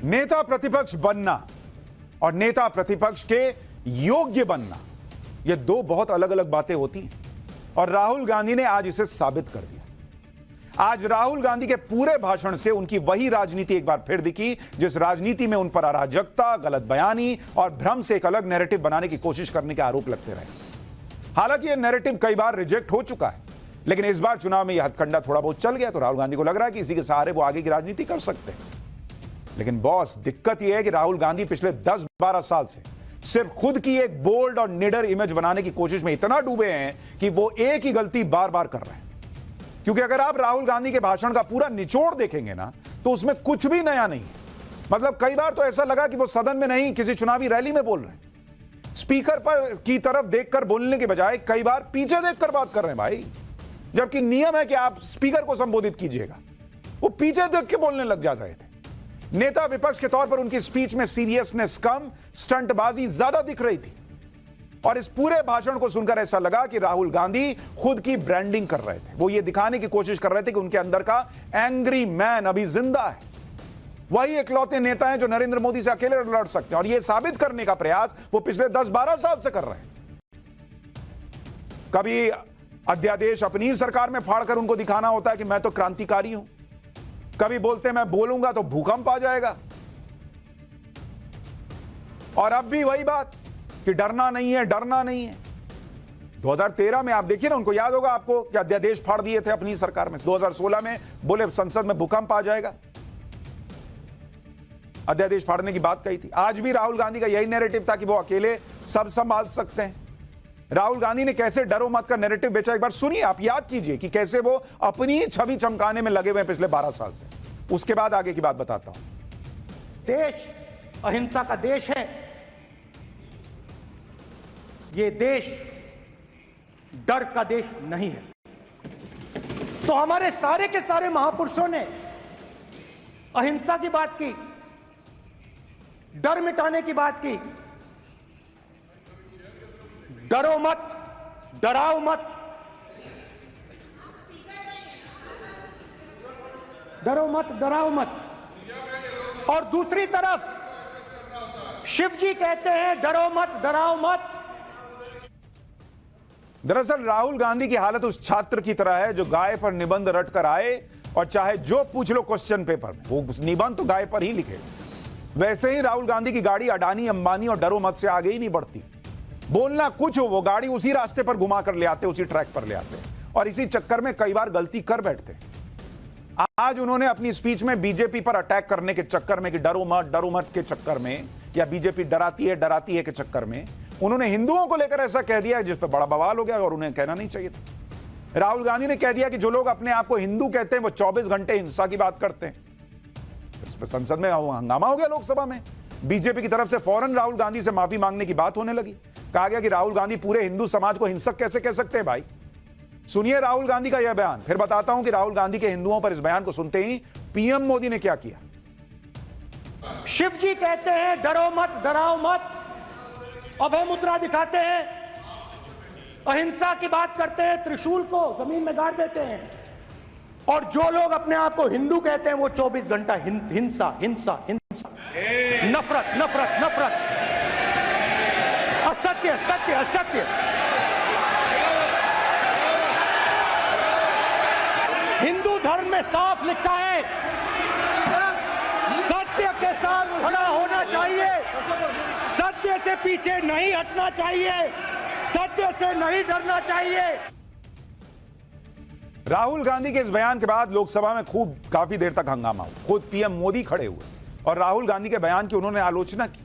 नेता प्रतिपक्ष बनना और नेता प्रतिपक्ष के योग्य बनना, ये दो बहुत अलग अलग बातें होती हैं और राहुल गांधी ने आज इसे साबित कर दिया। आज राहुल गांधी के पूरे भाषण से उनकी वही राजनीति एक बार फिर दिखी जिस राजनीति में उन पर अराजकता, गलत बयानी और भ्रम से एक अलग नैरेटिव बनाने की कोशिश करने के आरोप लगते रहे। हालांकि यह नैरेटिव कई बार रिजेक्ट हो चुका है, लेकिन इस बार चुनाव में यह हथकंडा थोड़ा बहुत चल गया तो राहुल गांधी को लग रहा है कि इसी के सहारे वो आगे की राजनीति कर सकते हैं। लेकिन बॉस, दिक्कत यह है कि राहुल गांधी पिछले 10-12 साल से सिर्फ खुद की एक बोल्ड और निडर इमेज बनाने की कोशिश में इतना डूबे हैं कि वो एक ही गलती बार बार कर रहे हैं। क्योंकि अगर आप राहुल गांधी के भाषण का पूरा निचोड़ देखेंगे ना, तो उसमें कुछ भी नया नहीं है। मतलब कई बार तो ऐसा लगा कि वो सदन में नहीं, किसी चुनावी रैली में बोल रहे हैं। स्पीकर पर की तरफ देखकर बोलने के बजाय कई बार पीछे देखकर बात कर रहे हैं भाई, जबकि नियम है कि आप स्पीकर को संबोधित कीजिएगा। वो पीछे देख के बोलने लग जा रहे थे। नेता विपक्ष के तौर पर उनकी स्पीच में सीरियसनेस कम, स्टंटबाजी ज्यादा दिख रही थी। और इस पूरे भाषण को सुनकर ऐसा लगा कि राहुल गांधी खुद की ब्रांडिंग कर रहे थे। वो ये दिखाने की कोशिश कर रहे थे कि उनके अंदर का एंग्री मैन अभी जिंदा है। वही इकलौते नेता हैं जो नरेंद्र मोदी से अकेले लड़ सकते हैं, और ये साबित करने का प्रयास वो पिछले 10-12 साल से कर रहे हैं। कभी अध्यादेश अपनी सरकार में फाड़कर उनको दिखाना होता है कि मैं तो क्रांतिकारी हूं। कभी बोलते मैं बोलूंगा तो भूकंप आ जाएगा। और अब भी वही बात कि डरना नहीं है, डरना नहीं है। 2013 में आप देखिए ना, उनको याद होगा आपको कि अध्यादेश फाड़ दिए थे अपनी सरकार में। 2016 में बोले संसद में भूकंप आ जाएगा, अध्यादेश फाड़ने की बात कही थी। आज भी राहुल गांधी का यही नैरेटिव था कि वो अकेले सब संभाल सकते हैं। राहुल गांधी ने कैसे डरो मत का नैरेटिव बेचा, एक बार सुनिए, आप याद कीजिए कि कैसे वो अपनी छवि चमकाने में लगे हुए हैं पिछले 12 साल से। उसके बाद आगे की बात बताता हूं। देश अहिंसा का देश है। ये देश डर का देश नहीं है। तो हमारे सारे के सारे महापुरुषों ने अहिंसा की बात की, डर मिटाने की बात की। डरो मत, डराओ मत, डरो मत, डराओ मत। और दूसरी तरफ शिव जी कहते हैं डरो मत, डराओ मत। दरअसल राहुल गांधी की हालत उस छात्र की तरह है जो गाय पर निबंध रट कर आए और चाहे जो पूछ लो क्वेश्चन पेपर में, वो निबंध तो गाय पर ही लिखे। वैसे ही राहुल गांधी की गाड़ी अडानी, अंबानी और डरो मत से आगे ही नहीं बढ़ती। बोलना कुछ हो, वो गाड़ी उसी रास्ते पर घुमा कर ले आते, उसी ट्रैक पर ले आते, और इसी चक्कर में कई बार गलती कर बैठते। आज उन्होंने अपनी स्पीच में बीजेपी पर अटैक करने के चक्कर में कि डरो मत के चक्कर में, या बीजेपी डराती है के चक्कर में, उन्होंने हिंदुओं को लेकर ऐसा कह दिया जिस पर बड़ा बवाल हो गया और उन्हें कहना नहीं चाहिए था। राहुल गांधी ने कह दिया कि जो लोग अपने आप को हिंदू कहते हैं वो 24 घंटे हिंसा की बात करते हैं। इस पर संसद में हंगामा हो गया, लोकसभा में। बीजेपी की तरफ से फौरन राहुल गांधी से माफी मांगने की बात होने लगी। कहा गया कि राहुल गांधी पूरे हिंदू समाज को हिंसक कैसे कह सकते हैं भाई। सुनिए राहुल गांधी का यह बयान, फिर बताता हूं कि राहुल गांधी के हिंदुओं पर इस बयान को सुनते ही पीएम मोदी ने क्या किया। शिव जी कहते हैं डरो मत, डराओ मत, अभय मुद्रा दिखाते हैं, अहिंसा की बात करते हैं, त्रिशूल को जमीन में गाड़ देते हैं। और जो लोग अपने आप को हिंदू कहते हैं वो 24 घंटा हिंसा हिंसा हिंसा, नफरत नफरत नफरत, असत्य सत्य असत्य। हिंदू धर्म में साफ लिखा है, सत्य के साथ खड़ा होना चाहिए, सत्य से पीछे नहीं हटना चाहिए, सत्य से नहीं डरना चाहिए। राहुल गांधी के इस बयान के बाद लोकसभा में खूब काफी देर तक हंगामा हुआ। खुद पीएम मोदी खड़े हुए और राहुल गांधी के बयान की उन्होंने आलोचना की।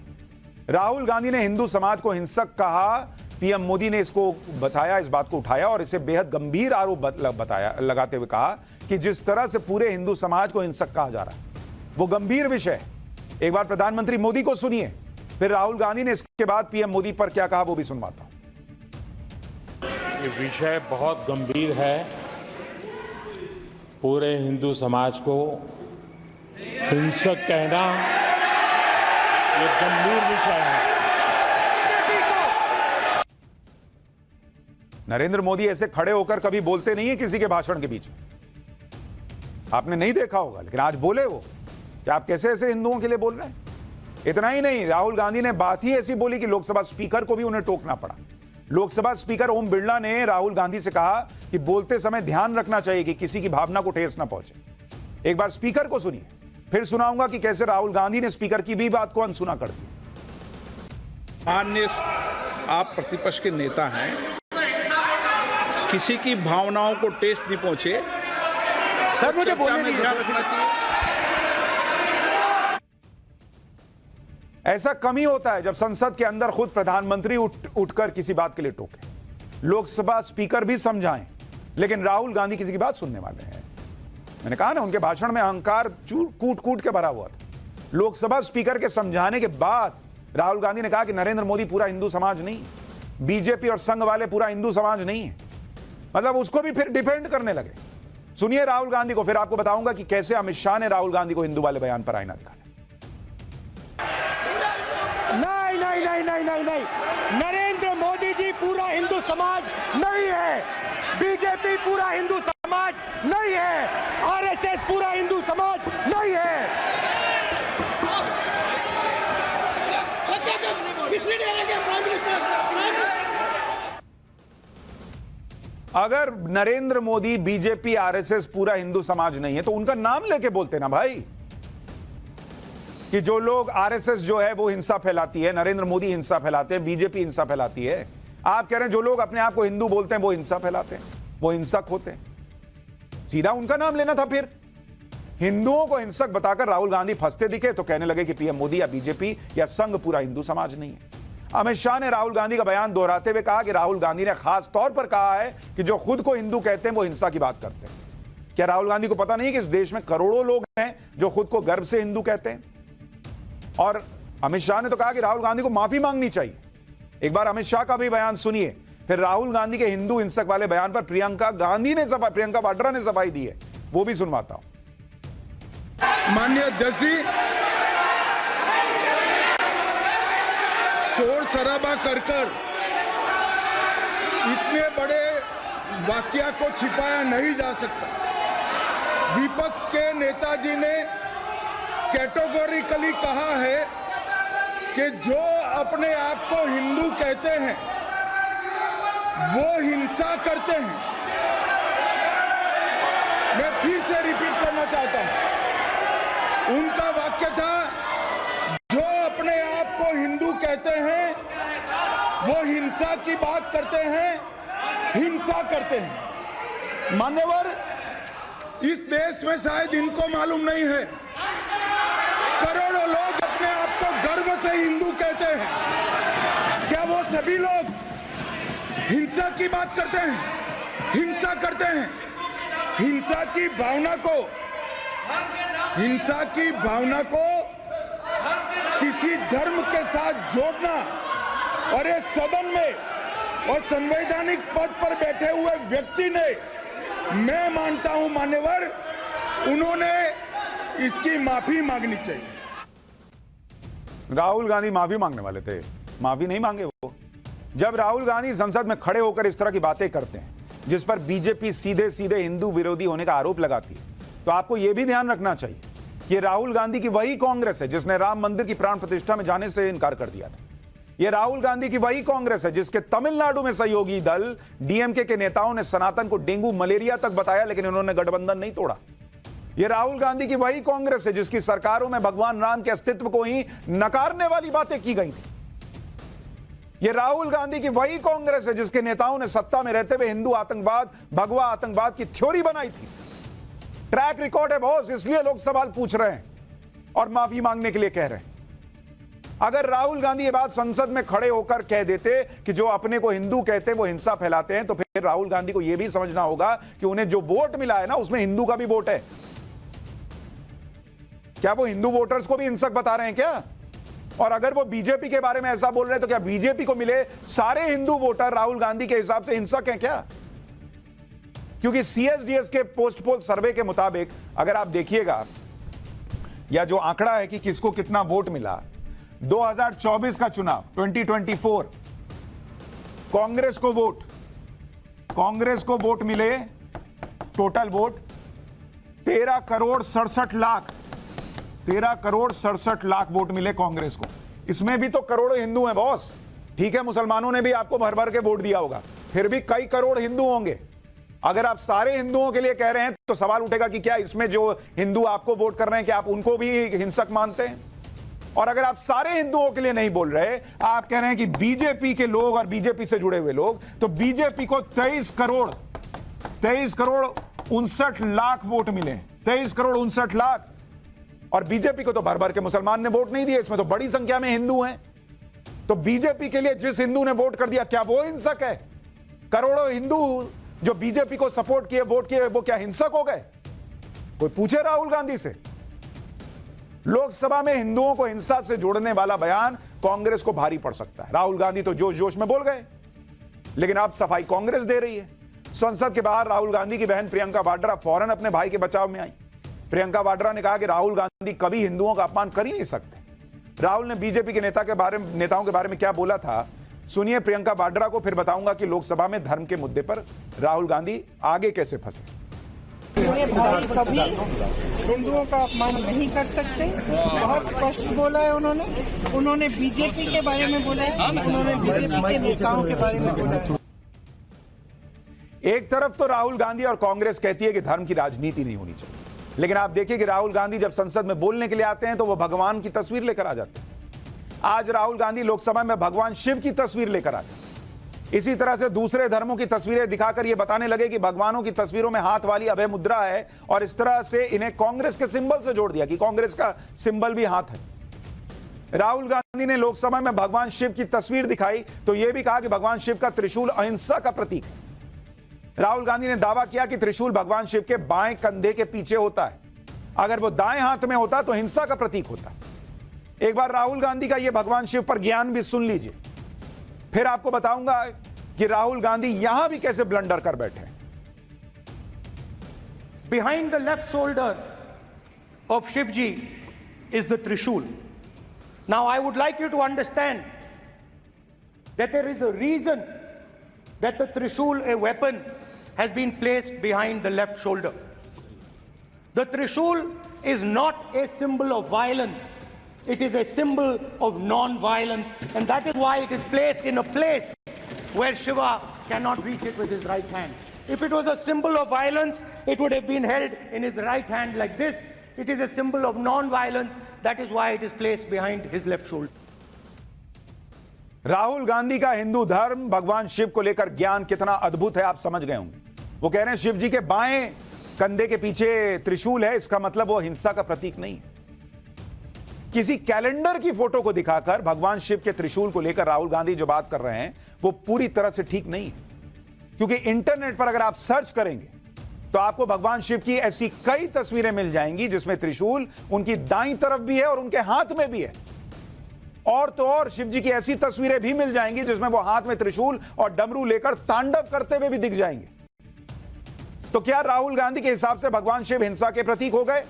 राहुल गांधी ने हिंदू समाज को हिंसक कहा, पीएम मोदी ने इसको बताया, इस बात को उठाया और इसे बेहद गंभीर आरोप लगाते हुए कहा कि जिस तरह से पूरे हिंदू समाज को हिंसक कहा जा रहा है वो गंभीर विषय है। एक बार प्रधानमंत्री मोदी को सुनिए, फिर राहुल गांधी ने इसके बाद पीएम मोदी पर क्या कहा वो भी सुनवाता हूं। ये विषय बहुत गंभीर है। पूरे हिंदू समाज को हिंसक कहना ये गंभीर विषय है। नरेंद्र मोदी ऐसे खड़े होकर कभी बोलते नहीं है किसी के भाषण के बीच में, आपने नहीं देखा होगा, लेकिन आज बोले वो कि आप कैसे ऐसे हिंदुओं के लिए बोल रहे हैं? इतना ही नहीं, राहुल गांधी ने बात ही ऐसी बोली कि लोकसभा स्पीकर को भी उन्हें टोकना पड़ा। लोकसभा स्पीकर ओम बिरला ने राहुल गांधी से कहा कि बोलते समय ध्यान रखना चाहिए कि किसी की भावना को ठेस ना पहुंचे। एक बार स्पीकर को सुनिए, फिर सुनाऊंगा कि कैसे राहुल गांधी ने स्पीकर की भी बात को अनसुना कर दिया। माननीय, आप प्रतिपक्ष के नेता हैं, किसी की भावनाओं को ठेस नहीं पहुंचे, सर मुझे चर्चा में ध्यान रखना चाहिए। ऐसा कम ही होता है जब संसद के अंदर खुद प्रधानमंत्री उठकर किसी बात के लिए टोके। लोकसभा स्पीकर भी समझाएं, लेकिन राहुल गांधी किसी की बात सुनने वाले हैं। मैंने कहा ना, उनके भाषण में अहंकार कूट कूट के भरा हुआ था। लोकसभा स्पीकर के समझाने के बाद राहुल गांधी ने कहा कि नरेंद्र मोदी पूरा हिंदू समाज नहीं, बीजेपी और संघ वाले पूरा हिंदू समाज नहीं है। मतलब उसको भी फिर डिफेंड करने लगे। सुनिए राहुल गांधी को, फिर आपको बताऊंगा कि कैसे अमित शाह ने राहुल गांधी को हिंदू वाले बयान पर आईना दिखाया। नहीं, नरेंद्र मोदी जी पूरा हिंदू समाज नहीं है, बीजेपी पूरा हिंदू समाज नहीं है, आरएसएस पूरा हिंदू समाज नहीं है। अगर नरेंद्र मोदी, बीजेपी, आरएसएस पूरा हिंदू समाज नहीं है तो उनका नाम लेके बोलते ना भाई, कि जो लोग आरएसएस जो है वो हिंसा फैलाती है, नरेंद्र मोदी हिंसा फैलाते हैं, बीजेपी हिंसा फैलाती है। आप कह रहे हैं जो लोग अपने आप को हिंदू बोलते हैं वो हिंसा फैलाते हैं, वो हिंसक होते हैं। सीधा उनका नाम लेना था। फिर हिंदुओं को हिंसक बताकर राहुल गांधी फंसते दिखे तो कहने लगे कि पीएम मोदी या बीजेपी या संघ पूरा हिंदू समाज नहीं है। अमित शाह ने राहुल गांधी का बयान दोहराते हुए कहा कि राहुल गांधी ने खास तौर पर कहा है कि जो खुद को हिंदू कहते हैं वो हिंसा की बात करते हैं। क्या राहुल गांधी को पता नहीं कि इस देश में करोड़ों लोग हैं जो खुद को गर्व से हिंदू कहते हैं? और अमित शाह ने तो कहा कि राहुल गांधी को माफी मांगनी चाहिए। एक बार अमित शाह का भी बयान सुनिए, फिर राहुल गांधी के हिंदू हिंसक वाले बयान पर प्रियंका वाड्रा ने सफाई दी है, वो भी सुनवाता हूं। माननीय अध्यक्ष जी, शोर शराबा कर इतने बड़े वाकया को छिपाया नहीं जा सकता। विपक्ष के नेताजी ने कैटेगोरिकली कहा है कि जो अपने आप को हिंदू कहते हैं वो हिंसा करते हैं। मैं फिर से रिपीट करना चाहता हूं, उनका वाक्य था जो अपने आप को हिंदू कहते हैं वो हिंसा की बात करते हैं, हिंसा करते हैं। मान्यवर, इस देश में शायद इनको मालूम नहीं है, करोड़ों लोग अपने आप को गर्व से हिंदू कहते हैं। क्या वो सभी लोग हिंसा की बात करते हैं, हिंसा करते हैं? हिंसा की भावना को किसी धर्म के साथ जोड़ना और इस सदन में और संवैधानिक पद पर बैठे हुए व्यक्ति ने, मैं मानता हूं मान्यवर, उन्होंने इसकी माफी मांगनी चाहिए। राहुल गांधी माफी मांगने वाले थे, माफी नहीं मांगे वो। जब राहुल गांधी संसद में खड़े होकर इस तरह की बातें करते हैं जिस पर बीजेपी सीधे सीधे हिंदू विरोधी होने का आरोप लगाती है, तो आपको यह भी ध्यान रखना चाहिए कि राहुल गांधी की वही कांग्रेस है जिसने राम मंदिर की प्राण प्रतिष्ठा में जाने से इनकार कर दिया था। यह राहुल गांधी की वही कांग्रेस है जिसके तमिलनाडु में सहयोगी दल डीएमके के नेताओं ने सनातन को डेंगू मलेरिया तक बताया, लेकिन इन्होंने गठबंधन नहीं तोड़ा। यह राहुल गांधी की वही कांग्रेस है जिसकी सरकारों में भगवान राम के अस्तित्व को ही नकारने वाली बातें की गई थी। यह राहुल गांधी की वही कांग्रेस है जिसके नेताओं ने सत्ता में रहते हुए हिंदू आतंकवाद, भगवा आतंकवाद की थ्योरी बनाई थी। ट्रैक रिकॉर्ड है बॉस, इसलिए लोग सवाल पूछ रहे हैं और माफी मांगने के लिए कह रहे हैं। अगर राहुल गांधी ये बात संसद में खड़े होकर कह देते कि जो अपने को हिंदू कहते हैं वो हिंसा फैलाते हैं, तो फिर राहुल गांधी को यह भी समझना होगा कि उन्हें जो वोट मिला है ना, उसमें हिंदू का भी वोट है। क्या वो हिंदू वोटर्स को भी हिंसक बता रहे हैं क्या? और अगर वो बीजेपी के बारे में ऐसा बोल रहे हैं तो क्या बीजेपी को मिले सारे हिंदू वोटर राहुल गांधी के हिसाब से हिंसक हैं क्या? क्योंकि सीएसडीएस के पोस्ट पोल सर्वे के मुताबिक अगर आप देखिएगा, या जो आंकड़ा है कि किसको कितना वोट मिला, 2024 का चुनाव 2024, कांग्रेस को वोट मिले, total vote 13 crore 67 lakh. 13,67,00,000 vote मिले कांग्रेस को। इसमें भी तो करोड़ों हिंदू हैं बॉस। ठीक है, मुसलमानों ने भी आपको भर भर के वोट दिया होगा, फिर भी कई करोड़ हिंदू होंगे। अगर आप सारे हिंदुओं के लिए कह रहे हैं तो सवाल उठेगा कि क्या इसमें जो हिंदू आपको वोट कर रहे हैं, क्या आप उनको भी हिंसक मानते हैं? और अगर आप सारे हिंदुओं के लिए नहीं बोल रहे, आप कह रहे हैं कि बीजेपी के लोग और बीजेपी से जुड़े हुए लोग, तो बीजेपी को 23 करोड़ 59,00,000 वोट मिले। 23 करोड़ 59,00,000। और बीजेपी को तो भर भर के मुसलमान ने वोट नहीं दिए, इसमें तो बड़ी संख्या में हिंदू हैं। तो बीजेपी के लिए जिस हिंदू ने वोट कर दिया, क्या वो हिंसक है? करोड़ों हिंदू जो बीजेपी को सपोर्ट किए, वोट किए, वो क्या हिंसक हो गए? कोई पूछे राहुल गांधी से? लोकसभा में हिंदुओं को हिंसा से जोड़ने वाला बयान कांग्रेस को भारी पड़ सकता है। राहुल गांधी तो जोश जोश में बोल गए, लेकिन अब सफाई कांग्रेस दे रही है। संसद के बाहर राहुल गांधी की बहन प्रियंका वाड्रा फौरन अपने भाई के बचाव में आई। प्रियंका वाड्रा ने कहा कि राहुल गांधी कभी हिंदुओं का अपमान कर ही नहीं सकते। राहुल ने बीजेपी के नेताओं के बारे में क्या बोला था, सुनिए प्रियंका वाड्रा को, फिर बताऊंगा कि लोकसभा में धर्म के मुद्दे पर राहुल गांधी आगे कैसे फंसे। मेरे भाई कभी हिंदुओं का अपमान नहीं कर सकते, बहुत स्पष्ट बोला है उन्होंने बीजेपी के बारे में बोला है, उन्होंने बीजेपी के नेताओं के बारे में बोला है। एक तरफ तो राहुल गांधी और कांग्रेस कहती है कि धर्म की राजनीति नहीं होनी चाहिए, लेकिन आप देखिए कि राहुल गांधी जब संसद में बोलने के लिए आते हैं तो वो भगवान की तस्वीर लेकर आ जाते हैं। आज राहुल गांधी लोकसभा में भगवान शिव की तस्वीर लेकर आते हैं। इसी तरह से दूसरे धर्मों की तस्वीरें दिखाकर ये बताने लगे कि भगवानों की तस्वीरों में हाथ वाली अभय मुद्रा है, और इस तरह से इन्हें कांग्रेस के सिंबल से जोड़ दिया कि कांग्रेस का सिंबल भी हाथ है। राहुल गांधी ने लोकसभा में भगवान शिव की तस्वीर दिखाई तो यह भी कहा कि भगवान शिव का त्रिशूल अहिंसा का प्रतीक है। राहुल गांधी ने दावा किया कि त्रिशूल भगवान शिव के बाएं कंधे के पीछे होता है, अगर वो दाएं हाथ में होता तो हिंसा का प्रतीक होता। एक बार राहुल गांधी का यह भगवान शिव पर ज्ञान भी सुन लीजिए, फिर आपको बताऊंगा कि राहुल गांधी यहां भी कैसे ब्लंडर कर बैठे। Behind the left shoulder of Shivji is the Trishul. Now I would like you to understand that there is a reason that the Trishul, a weapon, has been placed behind the left shoulder. The Trishul is not a symbol of violence. It is a symbol of non-violence, and that is why it is placed in a place where Shiva cannot reach it with his right hand. If it was a symbol of violence, it would have been held in his right hand like this. It is a symbol of non-violence. That is why it is placed behind his left shoulder. Rahul Gandhi का हिंदू धर्म भगवान शिव को लेकर ज्ञान कितना अद्भुत है आप समझ गए होंगे। वो कह रहे हैं शिव जी के बाएं कंधे के पीछे त्रिशूल है, इसका मतलब वो हिंसा का प्रतीक नहीं। किसी कैलेंडर की फोटो को दिखाकर भगवान शिव के त्रिशूल को लेकर राहुल गांधी जो बात कर रहे हैं वो पूरी तरह से ठीक नहीं है, क्योंकि इंटरनेट पर अगर आप सर्च करेंगे तो आपको भगवान शिव की ऐसी कई तस्वीरें मिल जाएंगी जिसमें त्रिशूल उनकी दाईं तरफ भी है और उनके हाथ में भी है। और तो और शिव जी की ऐसी तस्वीरें भी मिल जाएंगी जिसमें वो हाथ में त्रिशूल और डमरू लेकर तांडव करते हुए भी दिख जाएंगे। तो क्या राहुल गांधी के हिसाब से भगवान शिव हिंसा के प्रतीक हो गए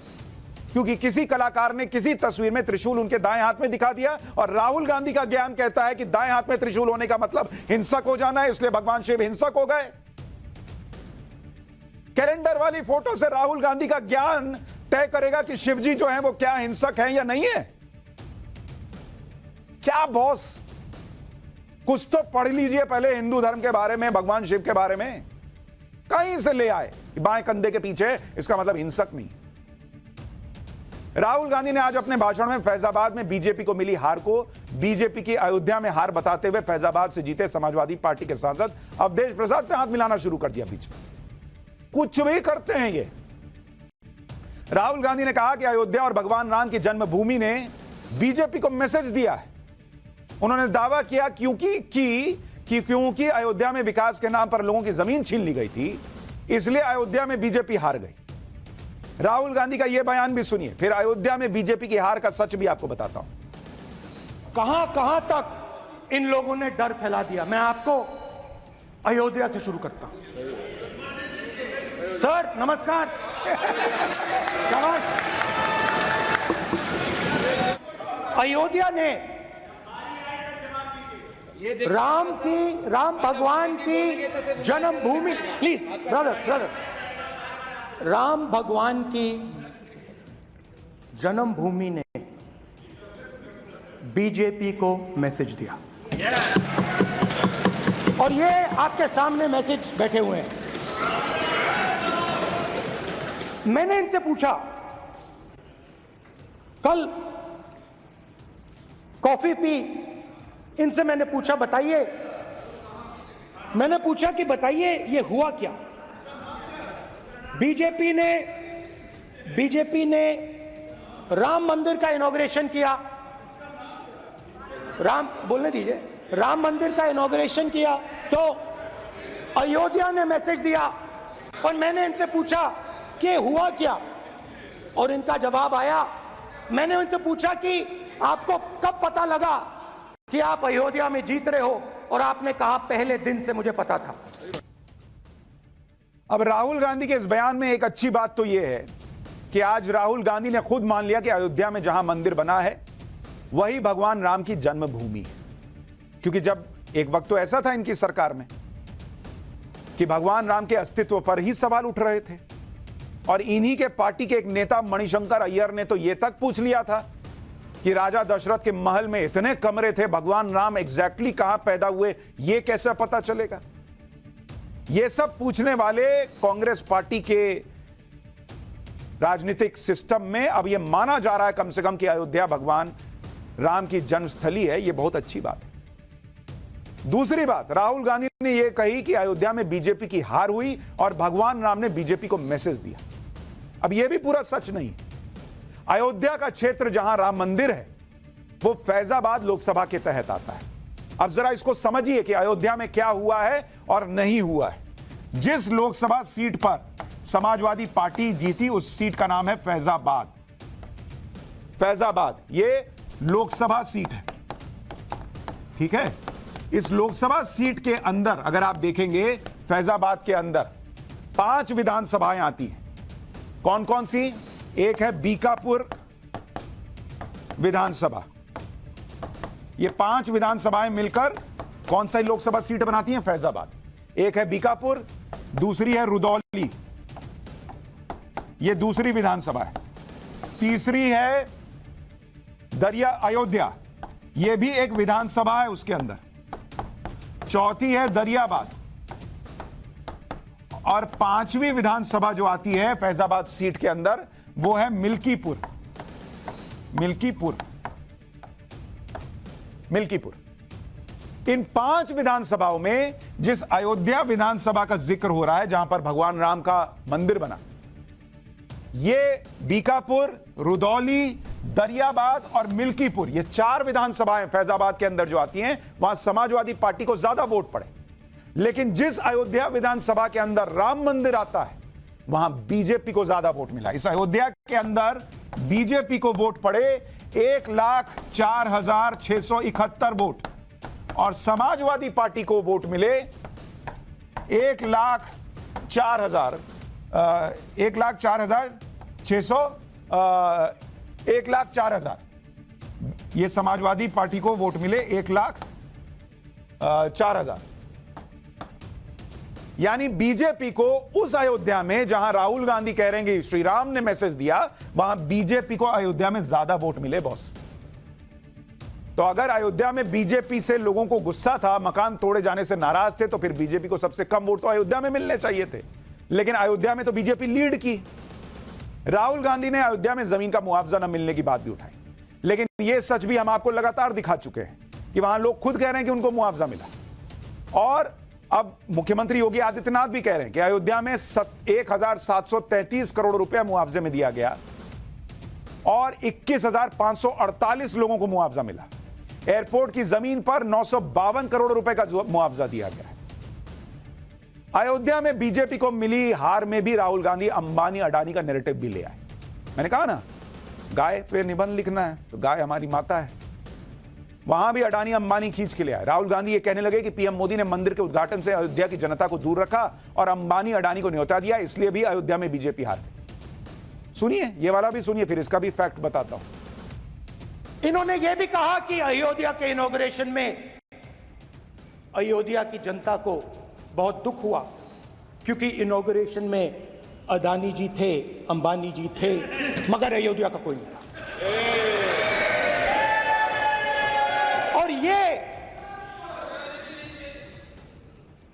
क्योंकि किसी कलाकार ने किसी तस्वीर में त्रिशूल उनके दाएं हाथ में दिखा दिया? और राहुल गांधी का ज्ञान कहता है कि दाएं हाथ में त्रिशूल होने का मतलब हिंसक हो जाना है, इसलिए भगवान शिव हिंसक हो गए। कैलेंडर वाली फोटो से राहुल गांधी का ज्ञान तय करेगा कि शिवजी जो है वो क्या हिंसक है या नहीं है। क्या बॉस, कुछ तो पढ़ लीजिए पहले हिंदू धर्म के बारे में, भगवान शिव के बारे में। कहीं से ले आए बाएं कंधे के पीछे, इसका मतलब हिंसक नहीं। राहुल गांधी ने आज अपने भाषण में फैजाबाद में बीजेपी को मिली हार को बीजेपी की अयोध्या में हार बताते हुए फैजाबाद से जीते समाजवादी पार्टी के सांसद अवधेश प्रसाद से हाथ मिलाना शुरू कर दिया। बीच में कुछ भी करते हैं ये। राहुल गांधी ने कहा कि अयोध्या और भगवान राम की जन्मभूमि ने बीजेपी को मैसेज दिया है। उन्होंने दावा किया क्योंकि अयोध्या में विकास के नाम पर लोगों की जमीन छीन ली गई थी, इसलिए अयोध्या में बीजेपी हार गई। राहुल गांधी का यह बयान भी सुनिए, फिर अयोध्या में बीजेपी की हार का सच भी आपको बताता हूं। कहां तक इन लोगों ने डर फैला दिया। मैं आपको अयोध्या से शुरू करता हूं। सर नमस्कार। अयोध्या ने राम भगवान की जन्मभूमि, प्लीज ब्रदर, राम भगवान की जन्मभूमि ने बीजेपी को मैसेज दिया और ये आपके सामने मैसेज बैठे हुए हैं। मैंने इनसे पूछा, कल कॉफी पी, इनसे मैंने पूछा बताइए, मैंने पूछा कि बताइए ये हुआ क्या। बीजेपी ने राम मंदिर का इनॉग्रेशन किया, बोलने दीजिए, राम मंदिर का इनॉग्रेशन किया तो अयोध्या ने मैसेज दिया और मैंने इनसे पूछा कि हुआ क्या और इनका जवाब आया। मैंने उनसे पूछा कि आपको कब पता लगा कि आप अयोध्या में जीत रहे हो और आपने कहा पहले दिन से मुझे पता था। अब राहुल गांधी के इस बयान में एक अच्छी बात तो यह है कि आज राहुल गांधी ने खुद मान लिया कि अयोध्या में जहां मंदिर बना है वही भगवान राम की जन्मभूमि है। क्योंकि जब एक वक्त तो ऐसा था इनकी सरकार में कि भगवान राम के अस्तित्व पर ही सवाल उठ रहे थे और इन्हीं के पार्टी के एक नेता मणिशंकर अय्यर ने तो यह तक पूछ लिया था कि राजा दशरथ के महल में इतने कमरे थे, भगवान राम एग्जैक्टली कहां पैदा हुए यह कैसे पता चलेगा। यह सब पूछने वाले कांग्रेस पार्टी के राजनीतिक सिस्टम में अब यह माना जा रहा है कम से कम कि अयोध्या भगवान राम की जन्मस्थली है। यह बहुत अच्छी बात है। दूसरी बात, राहुल गांधी ने यह कही कि अयोध्या में बीजेपी की हार हुई और भगवान राम ने बीजेपी को मैसेज दिया। अब यह भी पूरा सच नहीं। अयोध्या का क्षेत्र जहां राम मंदिर है वो फैजाबाद लोकसभा के तहत आता है। अब जरा इसको समझिए कि अयोध्या में क्या हुआ है और नहीं हुआ है। जिस लोकसभा सीट पर समाजवादी पार्टी जीती उस सीट का नाम है फैजाबाद। फैजाबाद ये लोकसभा सीट है, ठीक है। इस लोकसभा सीट के अंदर अगर आप देखेंगे फैजाबाद के अंदर 5 विधानसभाएं आती हैं। कौन कौन सी? एक है बीकापुर विधानसभा। ये 5 विधानसभाएं मिलकर कौन सा लोकसभा सीट बनाती हैं? फैजाबाद। एक है बीकापुर, दूसरी है रुदौली, ये दूसरी विधानसभा है। तीसरी है दरिया अयोध्या, ये भी एक विधानसभा है उसके अंदर। चौथी है दरियाबाद और 5वीं विधानसभा जो आती है फैजाबाद सीट के अंदर वो है मिल्कीपुर। इन 5 विधानसभाओं में जिस अयोध्या विधानसभा का जिक्र हो रहा है जहां पर भगवान राम का मंदिर बना, ये बीकापुर, रुदौली, दरियाबाद और मिल्कीपुर, ये 4 विधानसभाएं फैजाबाद के अंदर जो आती हैं वहां समाजवादी पार्टी को ज्यादा वोट पड़े। लेकिन जिस अयोध्या विधानसभा के अंदर राम मंदिर आता है वहां बीजेपी को ज्यादा वोट मिला। इस अयोध्या के अंदर बीजेपी को वोट पड़े 1,04,671 वोट और समाजवादी पार्टी को वोट मिले 1,04,000। ये समाजवादी पार्टी को वोट मिले 1,04,000। यानी बीजेपी को उस अयोध्या में जहां राहुल गांधी कह रहे हैं कि श्री राम ने मैसेज दिया, वहां बीजेपी को अयोध्या में ज्यादा वोट मिले बॉस। तो अगर अयोध्या में बीजेपी से लोगों को गुस्सा था, मकान तोड़े जाने से नाराज थे, तो फिर बीजेपी को सबसे कम वोट तो अयोध्या में मिलने चाहिए थे। लेकिन अयोध्या में तो बीजेपी लीड की। राहुल गांधी ने अयोध्या में जमीन का मुआवजा न मिलने की बात भी उठाई, लेकिन यह सच भी हम आपको लगातार दिखा चुके हैं कि वहां लोग खुद कह रहे हैं कि उनको मुआवजा मिला। और अब मुख्यमंत्री योगी आदित्यनाथ भी कह रहे हैं कि अयोध्या में 1,733 करोड़ रुपया मुआवजे में दिया गया और 21,548 लोगों को मुआवजा मिला। एयरपोर्ट की जमीन पर 952 करोड़ रुपए का मुआवजा दिया गया है। अयोध्या में बीजेपी को मिली हार में भी राहुल गांधी अंबानी अडानी का नैरेटिव भी ले आए। मैंने कहा ना, गाय पे निबंध लिखना है तो गाय हमारी माता है। वहां भी अडानी अंबानी खींच के ले आए। राहुल गांधी ये कहने लगे कि पीएम मोदी ने मंदिर के उद्घाटन से अयोध्या की जनता को दूर रखा और अंबानी अडानी को न्योता दिया, इसलिए भी अयोध्या में बीजेपी हार गई। सुनिए, ये वाला भी सुनिए, फिर इसका भी फैक्ट बताता हूं। इन्होंने यह भी कहा कि अयोध्या के इनॉग्रेशन में अयोध्या की जनता को बहुत दुख हुआ क्योंकि इनॉग्रेशन में अडानी जी थे, अंबानी जी थे, मगर अयोध्या का कोई नहीं था। और ये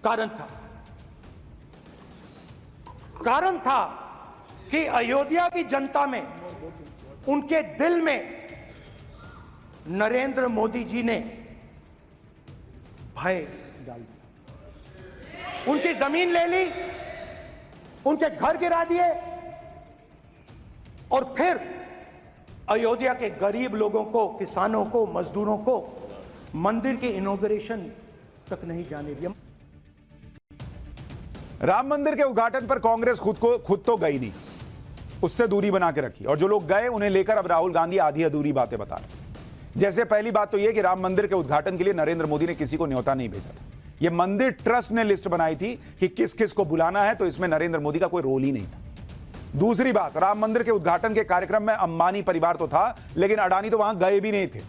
कारण था कि अयोध्या की जनता में, उनके दिल में नरेंद्र मोदी जी ने भय डाल दिया। उनकी जमीन ले ली, उनके घर गिरा दिए और फिर अयोध्या के गरीब लोगों को, किसानों को, मजदूरों को मंदिर के इनॉग्रेशन तक नहीं जाने दिया। राम मंदिर के उद्घाटन पर कांग्रेस खुद तो गई नहीं, उससे दूरी बना के रखी, और जो लोग गए उन्हें लेकर अब राहुल गांधी आधी अधूरी बातें बता रहे। जैसे पहली बात तो यह कि राम मंदिर के उद्घाटन के लिए नरेंद्र मोदी ने किसी को न्योता नहीं भेजा था। यह मंदिर ट्रस्ट ने लिस्ट बनाई थी कि किस किस को बुलाना है, तो इसमें नरेंद्र मोदी का कोई रोल ही नहीं था। दूसरी बात, राम मंदिर के उद्घाटन के कार्यक्रम में अंबानी परिवार तो था, लेकिन अडानी तो वहां गए भी नहीं थे।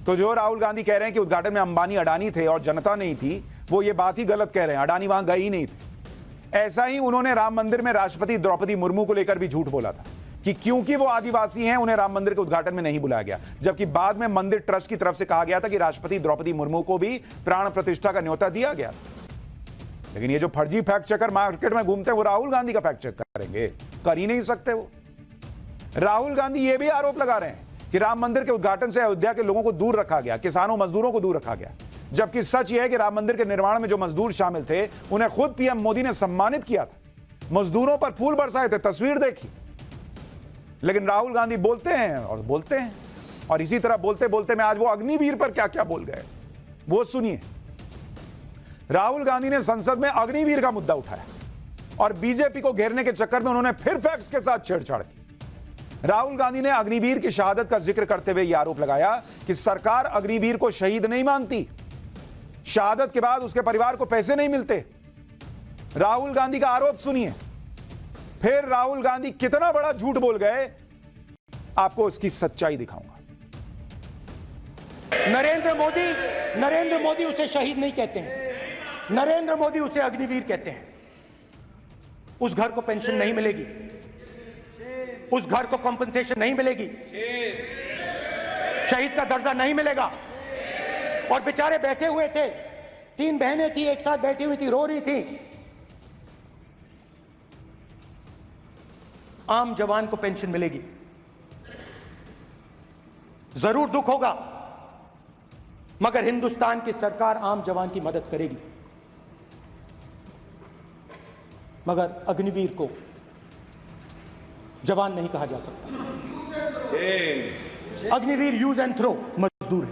तो जो राहुल गांधी कह रहे हैं कि उद्घाटन में अंबानी अडानी थे और जनता नहीं थी, वो ये बात ही गलत कह रहे हैं। अडानी वहां गए ही नहीं थे। ऐसा ही उन्होंने राम मंदिर में राष्ट्रपति द्रौपदी मुर्मू को लेकर भी झूठ बोला था कि क्योंकि वो आदिवासी हैं उन्हें राम मंदिर के उद्घाटन में नहीं बुलाया गया, जबकि बाद में मंदिर ट्रस्ट की तरफ से कहा गया था कि राष्ट्रपति द्रौपदी मुर्मू को भी प्राण प्रतिष्ठा का न्योता दिया गया। लेकिन ये जो फर्जी फैक्ट चेकर मार्केट में घूमते हैं, वो राहुल गांधी का फैक्ट चेक करेंगे? कर ही नहीं सकते। वो राहुल गांधी ये भी आरोप लगा रहे हैं कि राम मंदिर के उद्घाटन से अयोध्या के लोगों को दूर रखा गया, किसानों मजदूरों को दूर रखा गया, जबकि सच यह है कि राम मंदिर के निर्माण में जो मजदूर शामिल थे उन्हें खुद पीएम मोदी ने सम्मानित किया था, मजदूरों पर फूल बरसाए थे, तस्वीर देखी। लेकिन राहुल गांधी बोलते हैं और बोलते हैं, और इसी तरह बोलते बोलते में आज वो अग्निवीर पर क्या क्या बोल गए, वो सुनिए। राहुल गांधी ने संसद में अग्निवीर का मुद्दा उठाया और बीजेपी को घेरने के चक्कर में उन्होंने फिर फैक्ट्स के साथ छेड़छाड़ की। राहुल गांधी ने अग्निवीर की शहादत का जिक्र करते हुए यह आरोप लगाया कि सरकार अग्निवीर को शहीद नहीं मानती, शहादत के बाद उसके परिवार को पैसे नहीं मिलते। राहुल गांधी का आरोप सुनिए। फिर राहुल गांधी कितना बड़ा झूठ बोल गए, आपको इसकी सच्चाई दिखाऊंगा। नरेंद्र मोदी उसे शहीद नहीं कहते हैं, नरेंद्र मोदी उसे अग्निवीर कहते हैं। उस घर को पेंशन नहीं मिलेगी, उस घर को कॉम्पेंसेशन नहीं मिलेगी, शहीद का दर्जा नहीं मिलेगा। और बेचारे बैठे हुए थे, 3 बहनें थी, एक साथ बैठी हुई थी, रो रही थी। आम जवान को पेंशन मिलेगी, जरूर दुख होगा, मगर हिंदुस्तान की सरकार आम जवान की मदद करेगी। मगर अग्निवीर को जवान नहीं कहा जा सकता। अग्निवीर यूज एंड थ्रो मजदूर है।